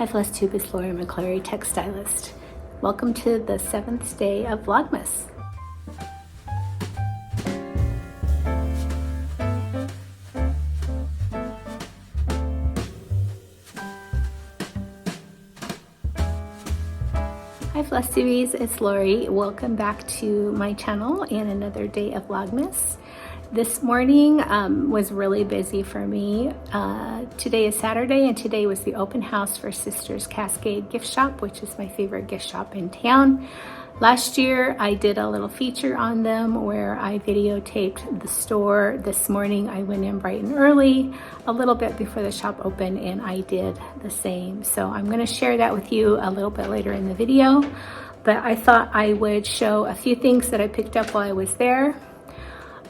Hi Flosstube, it's McCleary, Texstylust. Welcome to the 7th day of Vlogmas. Hi Flosstubies, it's Lori. Welcome back to my channel and another day of Vlogmas. This morning was really busy for me. Today is Saturday and today was the open house for Sisters Cascade gift shop, which is my favorite gift shop in town. Last year I did a little feature on them where I videotaped the store. This morning I went in bright and early, a little bit before the shop opened, and I did the same. So I'm going to share that with you a little bit later in the video, but I thought I would show a few things that I picked up while I was there.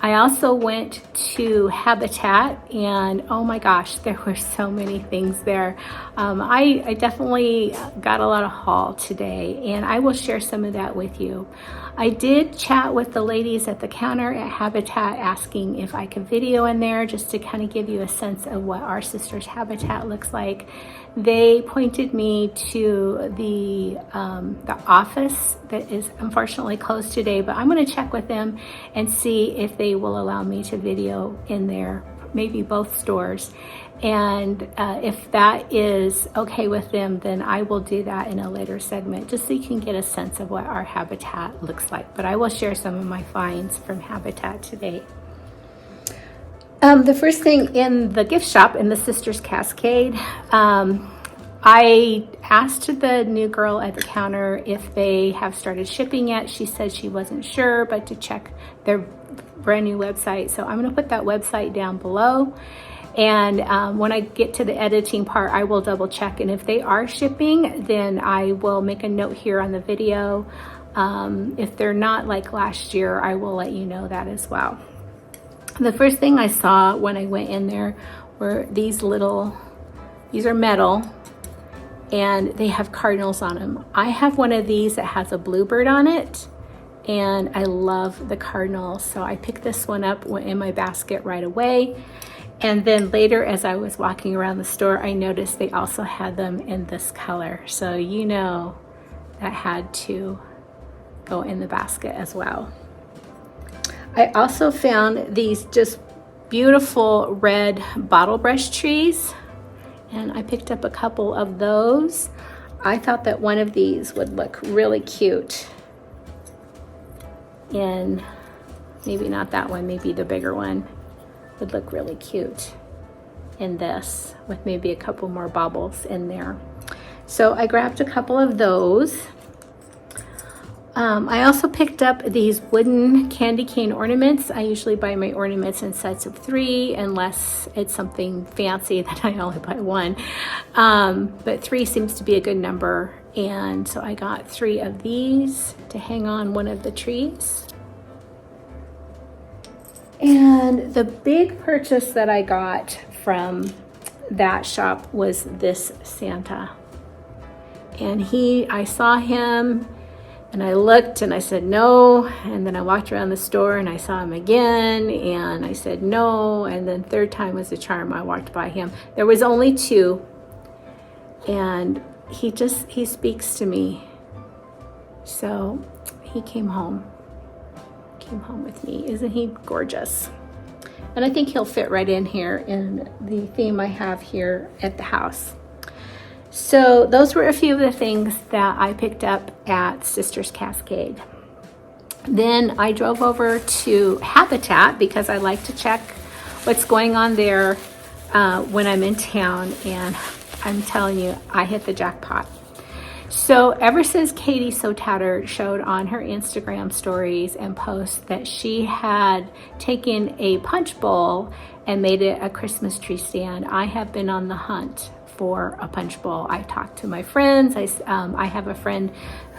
I also went to Habitat and oh my gosh, there were so many things there. I definitely got a lot of haul today and I will share some of that with you. I did chat with the ladies at the counter at Habitat asking if I could video in there just to kind of give you a sense of what our Sisters Habitat looks like. They pointed me to the office that is unfortunately closed today, but I'm going to check with them and see if they will allow me to video in there, maybe both stores. And if that is okay with them, then I will do that in a later segment, just so you can get a sense of what our Habitat looks like. But I will share some of my finds from Habitat today. The first thing in the gift shop in the Sisters Cascade, I asked the new girl at the counter if they have started shipping yet. She said she wasn't sure, but to check their brand new website. So I'm going to put that website down below. And when I get to the editing part, I will double check. And if they are shipping, then I will make a note here on the video. If they're not, like last year, I will let you know that as well. The first thing I saw when I went in there were these are metal and they have cardinals on them. I have one of these that has a bluebird on it and I love the cardinals. So I picked this one up, went in my basket right away. And then later as I was walking around the store, I noticed they also had them in this color. So you know that had to go in the basket as well. I also found these just beautiful red bottle brush trees, and I picked up a couple of those. I thought that one of these would look really cute in, maybe not that one, maybe the bigger one would look really cute in this with maybe a couple more baubles in there. So I grabbed a couple of those. I also picked up these wooden candy cane ornaments. I usually buy my ornaments in sets of 3 unless it's something fancy that I only buy 1. But 3 seems to be a good number. And so I got 3 of these to hang on one of the trees. And the big purchase that I got from that shop was this Santa. And I saw him and I looked and I said no, and then I walked around the store and I saw him again and I said no, and then third time was the charm. I walked by him. There was only 2 and he speaks to me. So he came home with me. Isn't he gorgeous? And I think he'll fit right in here in the theme I have here at the house. So those were a few of the things that I picked up at Sisters Cascade. Then I drove over to Habitat because I like to check what's going on there when I'm in town, and I'm telling you, I hit the jackpot. So ever since Katie So Tattered showed on her Instagram stories and posts that she had taken a punch bowl and made it a Christmas tree stand, I have been on the hunt for a punch bowl. I talked to my friends. I have a friend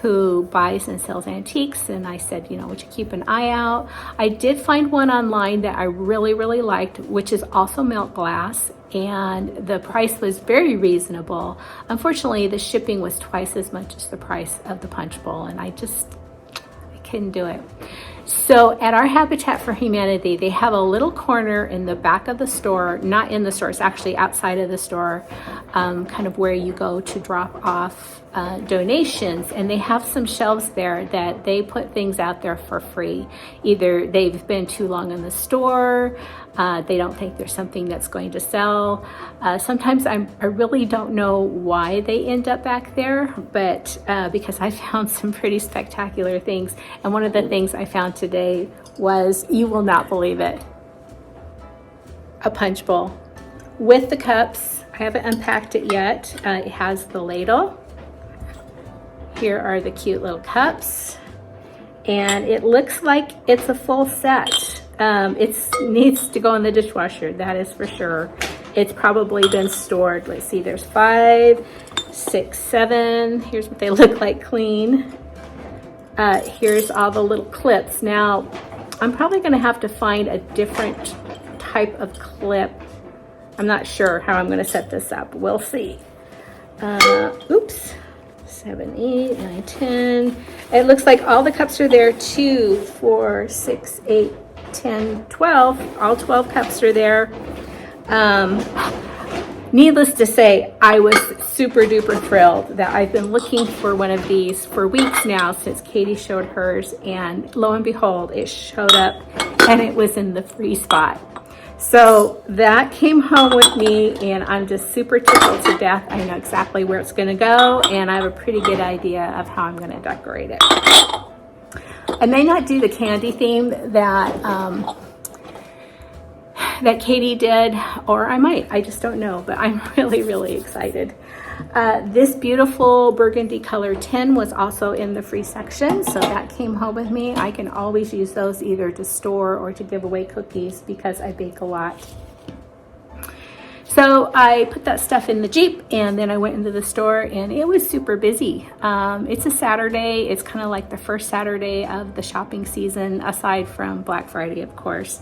who buys and sells antiques, and I said, you know, would you keep an eye out? I did find one online that I really, really liked, which is also melt glass, and the price was very reasonable. Unfortunately, the shipping was twice as much as the price of the punch bowl, and I couldn't do it. So at our Habitat for Humanity, they have a little corner in the back of the store, not in the store, it's actually outside of the store, kind of where you go to drop off donations. And they have some shelves there that they put things out there for free. Either they've been too long in the store, they don't think there's something that's going to sell. Sometimes I really don't know why they end up back there, but because I found some pretty spectacular things. And one of the things I found today was, you will not believe it, a punch bowl with the cups. I haven't unpacked it yet. It has the ladle. Here are the cute little cups. And it looks like it's a full set. It needs to go in the dishwasher, that is for sure. It's probably been stored. Let's see, there's 5, 6, 7. Here's what they look like clean. Here's all the little clips. Now, I'm probably gonna have to find a different type of clip. I'm not sure how I'm gonna set this up. We'll see. Oops. 7, 8, 9, 10. It looks like all the cups are there. 2, 4, 6, 8, 10, 12. All 12 cups are there. Needless to say, I was super duper thrilled that I've been looking for one of these for weeks now since Katie showed hers, and lo and behold, it showed up and it was in the free spot. So that came home with me, and I'm just super tickled to death. I know exactly where it's gonna go, and I have a pretty good idea of how I'm gonna decorate it. I may not do the candy theme that that Katie did, or I might, I just don't know, but I'm really, really excited. This beautiful burgundy color tin was also in the free section, so that came home with me. I can always use those either to store or to give away cookies because I bake a lot. So I put that stuff in the Jeep, and then I went into the store, and it was super busy. It's a Saturday. It's kind of like the first Saturday of the shopping season, aside from Black Friday, of course.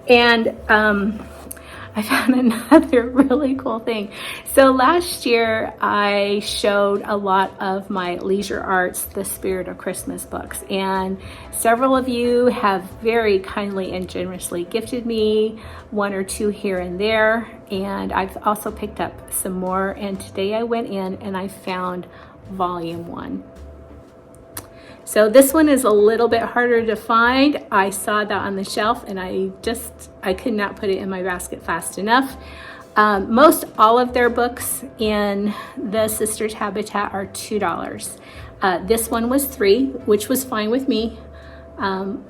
And I found another really cool thing. So last year I showed a lot of my Leisure Arts, The Spirit of Christmas books, and several of you have very kindly and generously gifted me 1 or 2 here and there, and I've also picked up some more, and today I went in and I found volume 1. So this one is a little bit harder to find. I saw that on the shelf, and I could not put it in my basket fast enough. Most all of their books in the Sisters Habitat are $2. This one was $3, which was fine with me. I'm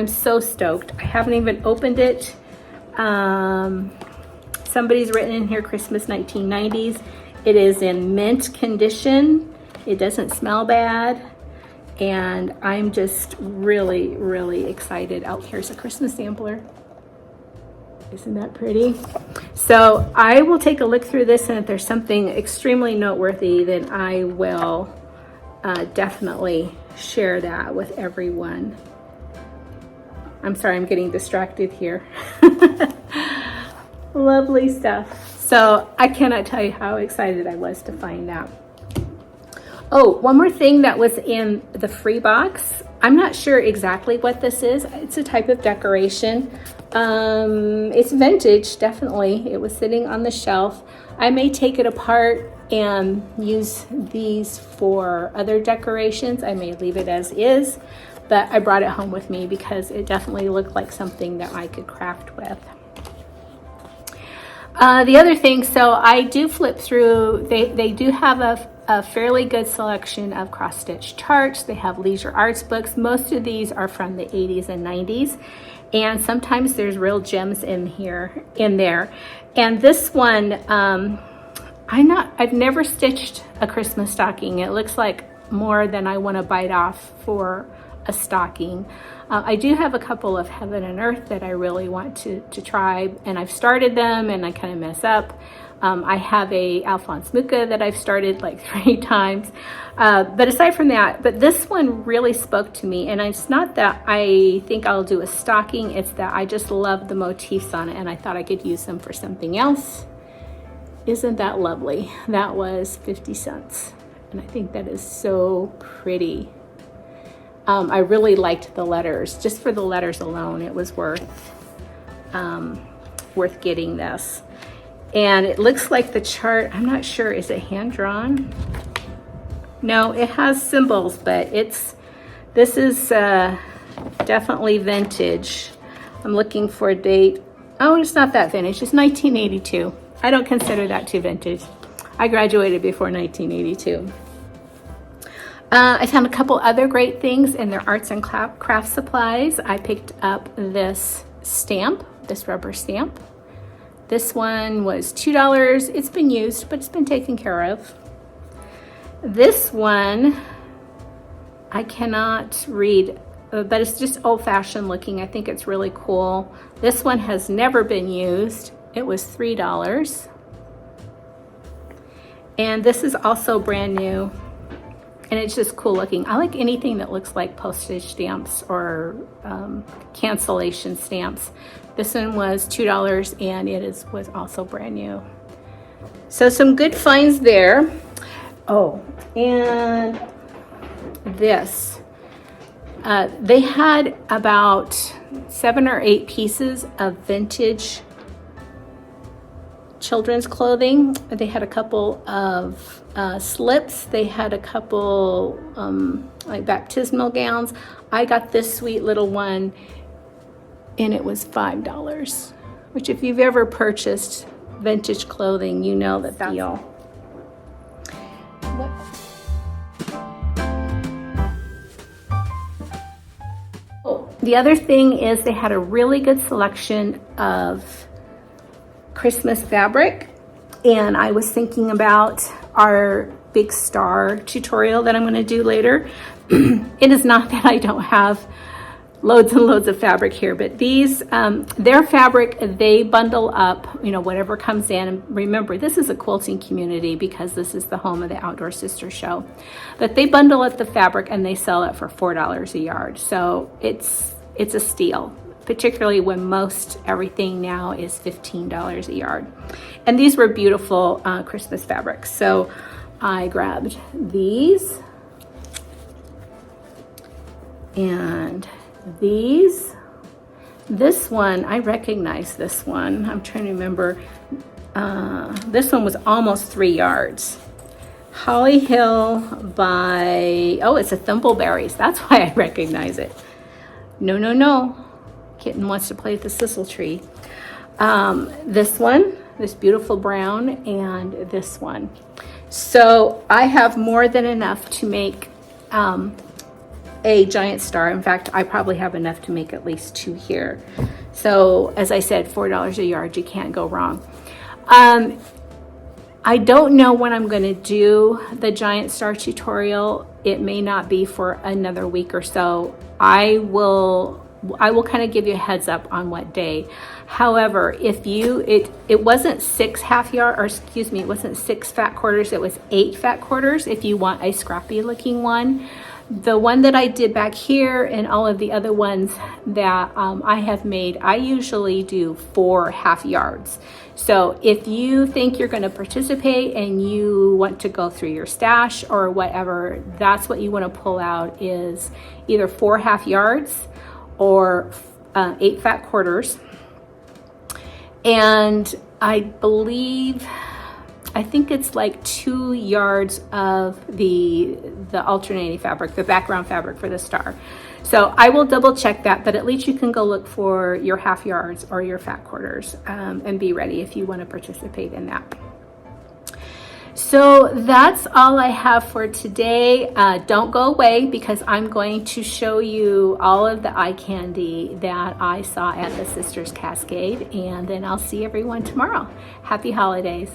so stoked. I haven't even opened it. Somebody's written in here Christmas 1990s. It is in mint condition. It doesn't smell bad. And I'm just really, really excited. Oh, here's a Christmas sampler. Isn't that pretty? So I will take a look through this, and if there's something extremely noteworthy, then I will definitely share that with everyone. I'm sorry, I'm getting distracted here. Lovely stuff. So I cannot tell you how excited I was to find out. Oh, one more thing that was in the free box. I'm not sure exactly what this is. It's a type of decoration. It's vintage, definitely. It was sitting on the shelf. I may take it apart and use these for other decorations. I may leave it as is, but I brought it home with me because it definitely looked like something that I could craft with. The other thing, so I do flip through, they do have a fairly good selection of cross-stitch charts. They have Leisure Arts books. Most of these are from the 80s and 90s, and sometimes there's real gems in there. And this one, I've never stitched a Christmas stocking. It looks like more than I want to bite off for a stocking. I do have a couple of Heaven and Earth that I really want to try, and I've started them and I kind of mess up. I have a Alphonse Mucha that I've started like 3 times. But aside from that, but this one really spoke to me, and it's not that I think I'll do a stocking, it's that I just love the motifs on it, and I thought I could use them for something else. Isn't that lovely? That was 50 cents. And I think that is so pretty. I really liked the letters. Just for the letters alone, it was worth getting this. And it looks like the chart, I'm not sure, is it hand drawn? No, it has symbols, but this is definitely vintage. I'm looking for a date. Oh, it's not that vintage, it's 1982. I don't consider that too vintage. I graduated before 1982. I found a couple other great things in their arts and craft supplies. I picked up this stamp, this rubber stamp. This one was $2. It's been used, but it's been taken care of. This one, I cannot read, but it's just old-fashioned looking. I think it's really cool. This one has never been used. It was $3. And this is also brand new. And it's just cool looking. I like anything that looks like postage stamps or cancellation stamps. This one was $2 and it was also brand new. So some good finds there. Oh, and this. They had about 7 or 8 pieces of vintage children's clothing. They had a couple of slips. They had a couple like baptismal gowns. I got this sweet little one and it was $5, which if you've ever purchased vintage clothing, you know that that's deal. Oh, the other thing is they had a really good selection of Christmas fabric, and I was thinking about our big star tutorial that I'm going to do later. It is not that I don't have loads and loads of fabric here, but these, their fabric, they bundle up, you know, whatever comes in. And remember, this is a quilting community because this is the home of the Outdoor Sister Show. But they bundle up the fabric and they sell it for $4 a yard. So it's a steal, particularly when most everything now is $15 a yard. And these were beautiful Christmas fabrics. So I grabbed these and these. This one, I recognize this one. I'm trying to remember. This one was almost 3 yards. Holly Hill by, oh, it's a Thimbleberries. That's why I recognize it. No. Kitten wants to play with the sisal tree. This one, this beautiful brown, and this one. So I have more than enough to make a giant star. In fact, I probably have enough to make at least 2 here. So as I said, $4 a yard, you can't go wrong. I don't know when I'm going to do the giant star tutorial. It may not be for another week or so. I will kind of give you a heads up on what day. However, if it wasn't 6 half yard, or excuse me, it wasn't 6 fat quarters, it was 8 fat quarters if you want a scrappy looking one. The one that I did back here and all of the other ones that I have made, I usually do 4 half yards. So if you think you're going to participate and you want to go through your stash or whatever, that's what you want to pull out, is either 4 half yards or 8 fat quarters. And I think it's like 2 yards of the alternating fabric, the background fabric for the star. So I will double check that, but at least you can go look for your half yards or your fat quarters and be ready if you want to participate in that. So that's all I have for today. Don't go away because I'm going to show you all of the eye candy that I saw at the Sisters Cascade, and then I'll see everyone tomorrow. Happy holidays.